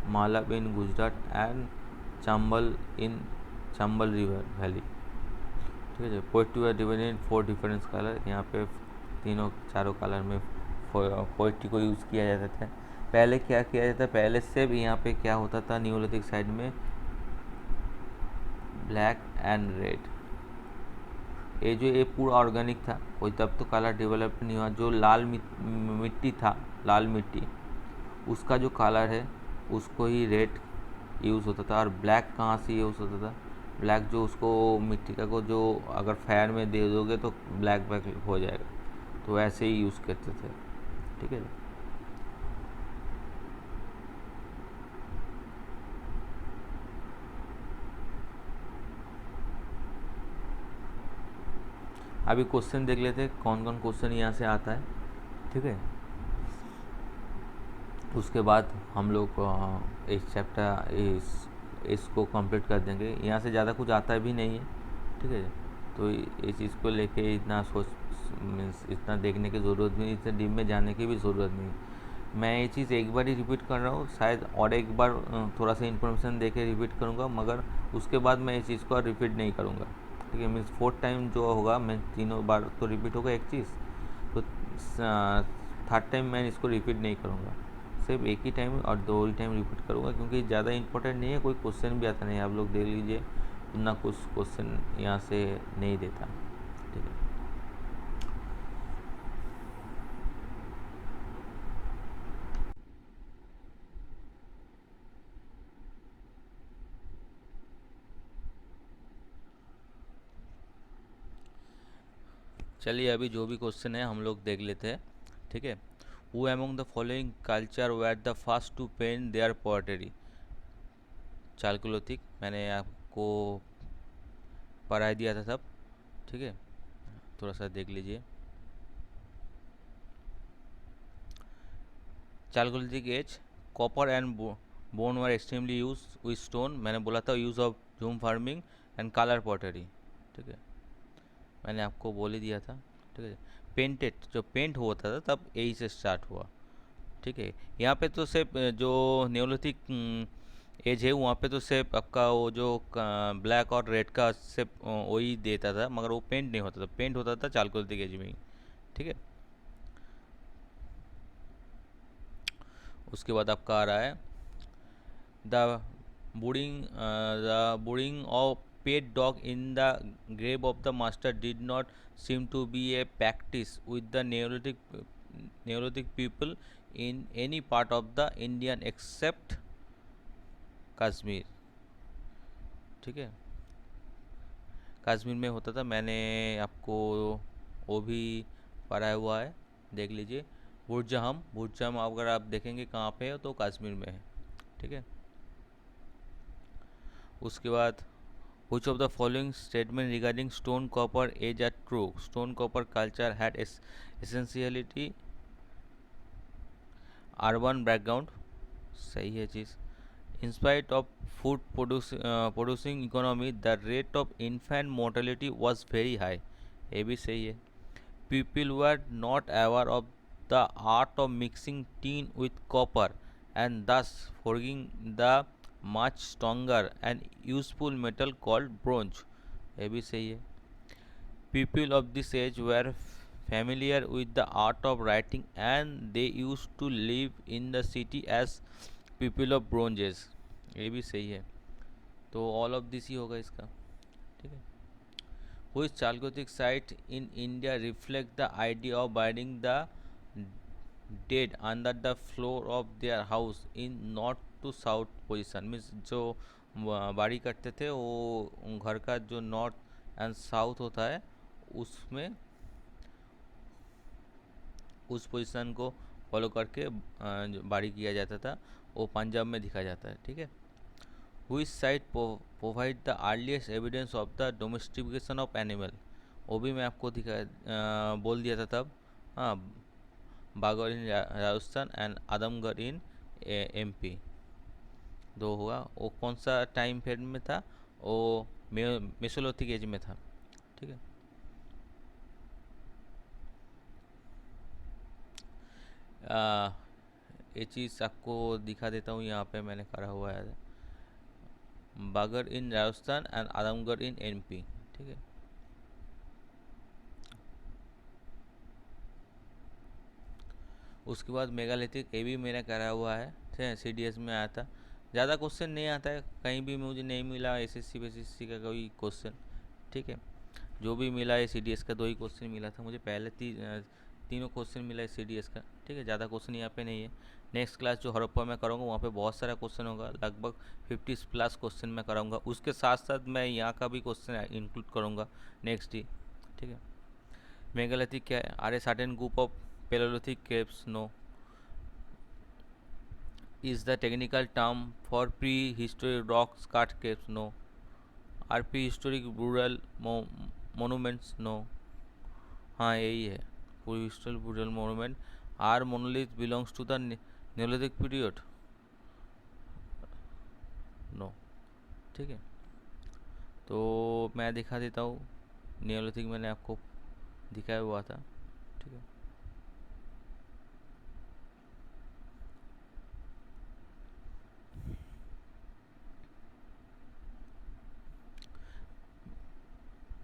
A: Malwa in Gujarat and Chambal river valley, ठीक है। Pottery were divided in 4 different colour. यहाँ पे चारों कलर में पोइट्री को यूज़ किया जाता था। पहले क्या किया जाता, पहले से भी यहाँ पे क्या होता था न्यूलिथिक साइड में, ब्लैक एंड रेड। ये पूरा ऑर्गेनिक था, कोई तब तो कलर डेवलप नहीं हुआ। जो लाल मिट्टी था, लाल मिट्टी, उसका जो कलर है उसको ही रेड यूज़ होता था। और ब्लैक कहाँ से यूज़ होता था? ब्लैक जो उसको मिट्टी का को जो अगर फायर में दे दोगे तो ब्लैक ब्लैक हो जाएगा, तो ऐसे ही यूज़ करते थे, ठीक है। अभी क्वेश्चन देख लेते हैं कौन कौन क्वेश्चन यहाँ से आता है, ठीक है। उसके बाद हम लोग इस चैप्टर इसको कंप्लीट कर देंगे। यहाँ से ज़्यादा कुछ आता भी नहीं है, ठीक है। तो इस चीज़ को लेके इतना मीन्स इतना देखने की ज़रूरत भी नहीं, इतने डीप में जाने की भी ज़रूरत नहीं। मैं ये चीज़ एक बार ही रिपीट कर रहा हूँ, शायद और एक बार थोड़ा सा इन्फॉर्मेशन दे के रिपीट करूँगा, मगर उसके बाद मैं इस चीज़ को रिपीट नहीं करूँगा, ठीक है। मीन्स 4th टाइम जो होगा, मैं 3 बार तो रिपीट होगा एक चीज़, तो 3rd टाइम मैं इसको रिपीट नहीं करूँगा, सिर्फ एक ही टाइम और 2 ही टाइम रिपीट करूँगा, क्योंकि ज़्यादा इंपॉर्टेंट नहीं है। कोई क्वेश्चन भी आता नहीं, आप लोग देख लीजिए, उतना कुछ क्वेश्चन यहाँ से नहीं देता, ठीक है। चलिए अभी जो भी क्वेश्चन है हम लोग देख लेते हैं, ठीक है। Who among the following culture were the first to paint their pottery? Chalcolithic, मैंने आपको पढ़ा दिया था सब, ठीक है। थोड़ा सा देख लीजिए। Chalcolithic as, copper and bone were extremely use with stone, मैंने बोला था use of zoom farming and colour pottery, ठीक है, मैंने आपको बोल ही दिया था, ठीक है। पेंटेड, जो पेंट होता था तब यही से स्टार्ट हुआ, ठीक है। यहाँ पे तो सिर्फ जो न्योलिथिक एज है वहाँ पे तो सिर्फ आपका वो जो ब्लैक और रेड का सिर्फ वही देता था, मगर वो पेंट नहीं होता था। पेंट होता था चालकोलिथिक एज में ही, ठीक है। उसके बाद आपका आ रहा है the boarding of pet dog in the grave of the master did not seem to be a practice with the Neolithic people in any part of the Indian except Kashmir, ठीक है। कश्मीर में होता था, मैंने आपको वो भी पढ़ा हुआ है, देख लीजिए। बुर्जहम अगर आप देखेंगे कहाँ पे है तो कश्मीर में है, ठीक है। उसके बाद which of the following statement regarding stone copper age are true? Stone copper culture had essentiality urban background, सही है चीज़। In spite of producing economy, the rate of infant mortality was very high, ये भी सही है। People were not aware of the art of mixing tin with copper and thus forging the much stronger and useful metal called bronze, ये भी सही है। People of this age were familiar with the art of writing and they used to live in the city as people of bronze age। ये भी सही है, तो all of this he होगा इसका। ठीक है। Which Chalcolithic site in India reflect the idea of burying the dead under the floor of their house in north to south position, means जो बाड़ी करते थे वो घर का जो नॉर्थ एंड साउथ होता है उसमें उस पोजीशन को फॉलो करके जो बाड़ी किया जाता था वो पंजाब में दिखा जाता है। ठीक है। Which site provide the earliest evidence of the domestication of animal, वो भी मैं आपको बोल दिया था तब। हाँ, Bagor in Rajasthan and Adamgarh in MP, दो हुआ। वो कौन सा टाइम पीरियड में था? वो मेसोलिथिक एज में था। ठीक है। ये चीज़ आपको दिखा देता हूँ, यहाँ पे मैंने करा हुआ है, Bagor in Rajasthan and Adamgarh in MP. ठीक है। उसके बाद मेगालिथिक, ये भी मैंने करा हुआ है। ठीक है, सीडीएस में आया था। ज़्यादा क्वेश्चन नहीं आता है, कहीं भी मुझे नहीं मिला एसएससी बीएसएससी का कोई क्वेश्चन। ठीक है। जो भी मिला है सीडीएस का 2 ही क्वेश्चन मिला था मुझे, पहले तीनों क्वेश्चन मिला है सीडीएस का। ठीक है, ज़्यादा क्वेश्चन यहाँ पे नहीं है। नेक्स्ट क्लास जो हड़प्पा में करूँगा वहाँ पे बहुत सारा क्वेश्चन होगा, लगभग 50+ क्वेश्चन मैं कराऊंगा। उसके साथ साथ मैं यहाँ का भी क्वेश्चन इंक्लूड करूँगा नेक्स्ट ही। ठीक है। मेगालिथिक क्या है? Are a certain group of palaeolithic caves? No. Is the technical term for prehistoric rock cut caves? No. Are prehistoric burial monuments? No. हाँ, यही है prehistoric burial monument. Are monolith belongs to the neolithic period? No. ठीक है, तो मैं दिखा देता हूँ। नियोलिथिक मैंने आपको दिखाया हुआ था। ठीक है।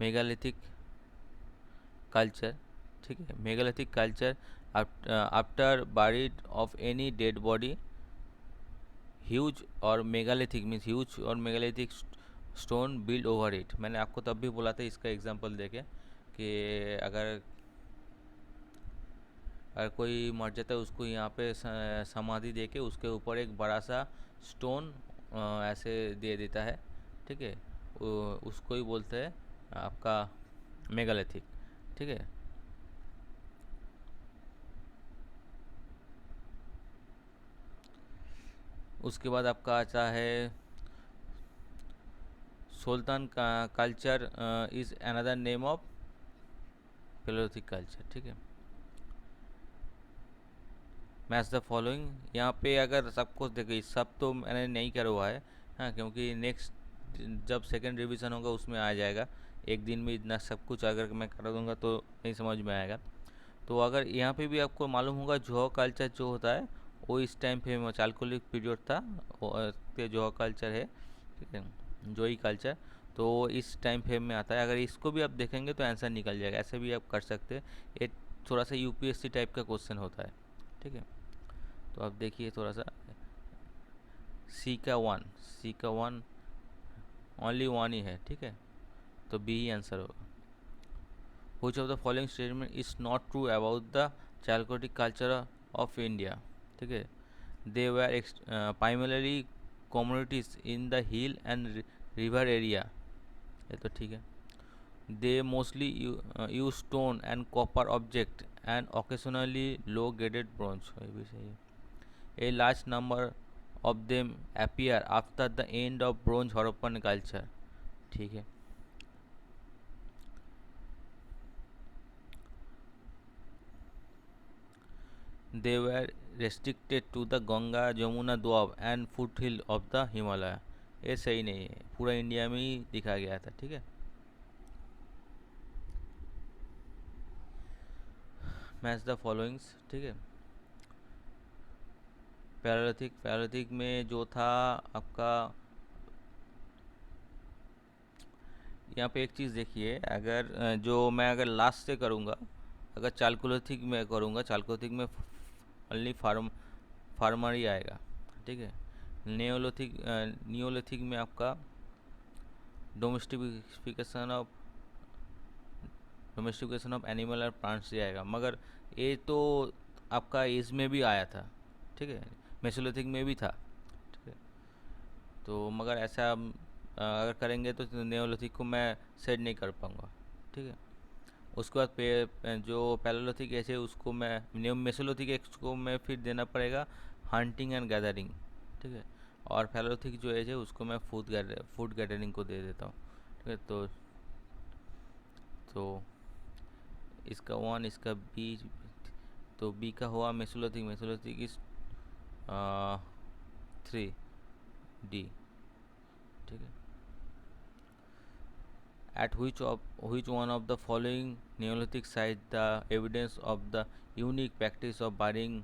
A: Megalithic culture. ठीक है। Megalithic culture after buried of any dead body, huge और मेगालिथिक मीन्स ह्यूज और megalithic stone build over it. मैंने आपको तब भी बोला था इसका एग्जांपल देके कि अगर कोई मर जाता है उसको यहाँ पे समाधि देके उसके ऊपर एक बड़ा सा स्टोन ऐसे दे देता है। ठीक है, उसको ही बोलते हैं आपका मेगालिथिक। ठीक है। उसके बाद आपका आता है सुल्तान का culture is another name of Palaeolithic culture. ठीक है। मैच द फॉलोइंग, यहाँ पे अगर सब कुछ देखिए, सब तो मैंने नहीं करा हुआ है। हाँ, क्योंकि नेक्स्ट जब सेकंड रिवीजन होगा उसमें आ जाएगा। एक दिन में इतना सब कुछ अगर मैं करा दूंगा तो नहीं समझ में आएगा। तो अगर यहाँ पे भी आपको मालूम होगा जोह कल्चर जो होता है वो इस टाइम पे चालकोलिक पीरियड था, जोह कल्चर है। ठीक है, जोई कल्चर, तो इस टाइम फ्रेम में आता है। अगर इसको भी आप देखेंगे तो आंसर निकल जाएगा, ऐसे भी आप कर सकते हैं। ये थोड़ा सा यूपीएससी टाइप का क्वेश्चन होता है। ठीक है, तो आप देखिए थोड़ा सा, सी का वन ओनली वन ही है। ठीक है, तो बी ही आंसर होगा। Which of the following statement is not true about the Chalcolithic culture of India? ठीक है, they were primarily communities in the hill and river area, ये तो ठीक है। They mostly use stone and copper object and occasionally low graded bronze, ये भी सही है। A large number of them appear after the end of bronze Harappan culture, ठीक है। They were restricted to the Ganga Jamuna Doab and foothill of the Himalaya, ये सही नहीं है, पूरा इंडिया में ही दिखा गया था। ठीक है। Match the followings. ठीक है, पैरालिथिक में जो था आपका यहाँ पे एक चीज़ देखिए, अगर अगर लास्ट से करूँगा, अगर चालकोलिथिक में करूँगा, चालकोलिथिक में ओनली फार्मर ही आएगा, ठीक है। नियोलिथिक में आपका डोमेस्टिफिकेशन ऑफ एनिमल और प्लांट्स ही आएगा, मगर ये तो आपका एज में भी आया था, ठीक है, मेसोलिथिक में भी था, ठीक है। तो मगर ऐसा अगर करेंगे तो नियोलिथिक को मैं सेट नहीं कर पाऊँगा, ठीक है। उसके बाद जो पैलेलिथिक एज है उसको मैं मेसोलिथिक एज को मैं फिर देना पड़ेगा हंटिंग एंड गैदरिंग, ठीक है। और पैलेलिथिक जो एज है उसको मैं फूड गैदरिंग को दे देता हूँ, ठीक है। तो इसका 1, इसका बी, तो बी का हुआ मेसोलिथिक, मेसोलिथिक इज 3D, ठीक है। At which one of the following Neolithic site the evidence of the unique practice of burying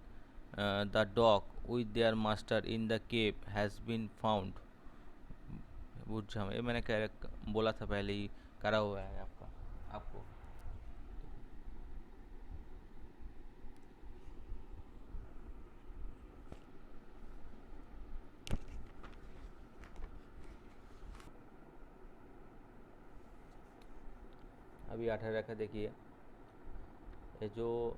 A: the dog with their master in the cave has been found? बुझाम, ये मैंने बोला था पहले ही, करा हुआ है आपको। अभी 18 का देखिए, ये जो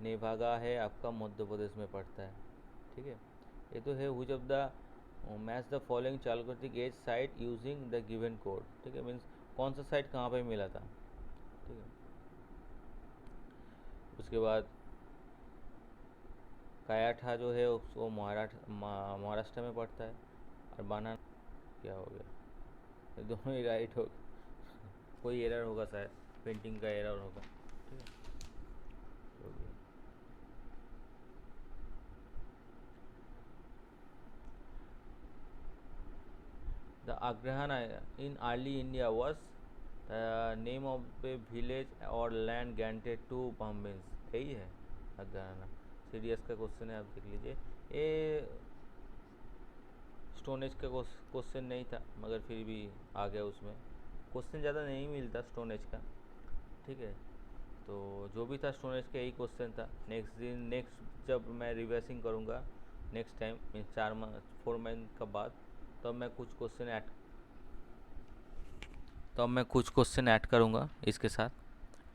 A: नेभागा है आपका मध्य प्रदेश में पड़ता है, ठीक है। ये तो है which of the match the following Chalcolithic as site using the given code, ठीक है, मीन्स कौन सा साइट कहाँ पे मिला था, ठीक है। उसके बाद कायाठा जो है उसको महाराष्ट्र में पड़ता है, और बाना क्या हो गया, ये दोनों ही राइट हो, कोई एरर होगा शायद, पेंटिंग का एरर होगा, ठीक है। The Agrahana in early India was the name of a village or land granted to Brahmins, यही है अग्रहाना। सीडीएस का क्वेश्चन है, आप देख लीजिए। ये स्टोन एज का क्वेश्चन नहीं था, मगर फिर भी आ गया उसमें। क्वेश्चन ज़्यादा नहीं मिलता स्टोन एज का, ठीक है। तो जो भी था स्टोन एज का यही क्वेश्चन था। नेक्स्ट जब मैं रिवाइजिंग करूँगा नेक्स्ट टाइम, मीन्स 4 मंथ का बाद, तब मैं कुछ क्वेश्चन ऐड करूँगा इसके साथ,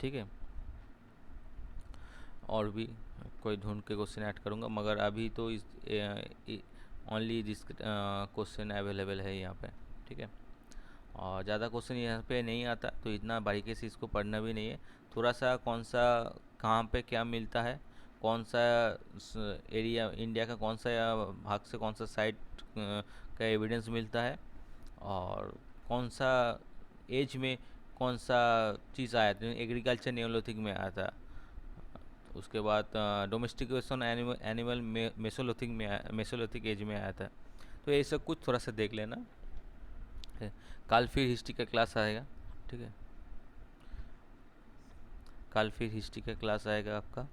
A: ठीक है। और भी कोई ढूंढ के क्वेश्चन ऐड करूँगा, मगर अभी तो इस ओनली दिस क्वेश्चन अवेलेबल है यहाँ पे, ठीक है। और ज़्यादा क्वेश्चन यहाँ पे नहीं आता, तो इतना बारीकी से इसको पढ़ना भी नहीं है। थोड़ा सा कौन सा कहाँ पे क्या मिलता है, कौन सा एरिया इंडिया का कौन सा भाग से कौन सा साइट का एविडेंस मिलता है, और कौन सा एज में कौन सा चीज़ आया था, एग्रीकल्चर नियोलिथिक में आया था। उसके बाद डोमेस्टिकेशन एनिमल मेसोलिथिक एज में आया था। तो ये सब कुछ थोड़ा सा देख लेना। कल फिर हिस्ट्री का क्लास आएगा, ठीक है। कल फिर हिस्ट्री का क्लास आएगा आपका,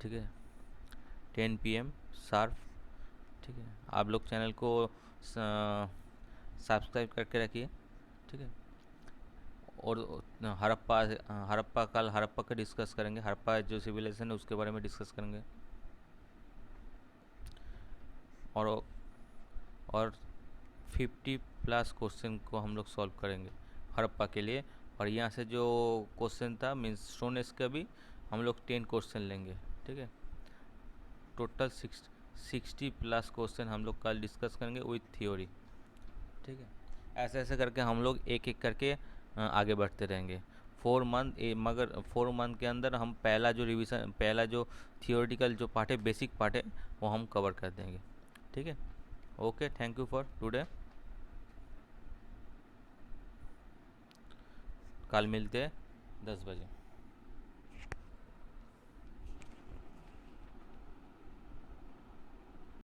A: ठीक है, 10 PM शार्प, ठीक है। आप लोग चैनल को सब्सक्राइब करके रखिए, ठीक है। और हड़प्पा का डिस्कस करेंगे, हड़प्पा जो सिविलाइजेशन है उसके बारे में डिस्कस करेंगे। और 50+ क्वेश्चन को हम लोग सॉल्व करेंगे हड़प्पा के लिए। और यहाँ से जो क्वेश्चन था मीन्स स्टोन एज का भी हम लोग 10 क्वेश्चन लेंगे, ठीक है। टोटल 60+ क्वेश्चन हम लोग कल डिस्कस करेंगे विथ थ्योरी, ठीक है। ऐसे ऐसे करके हम लोग एक एक करके आगे बढ़ते रहेंगे 4 मंथ। मगर 4 मंथ के अंदर हम पहला जो थियोरेटिकल जो पार्ट है, बेसिक पार्ट है, वो हम कवर कर देंगे, ठीक है। Okay, thank you for today. कल मिलते हैं 10 बजे।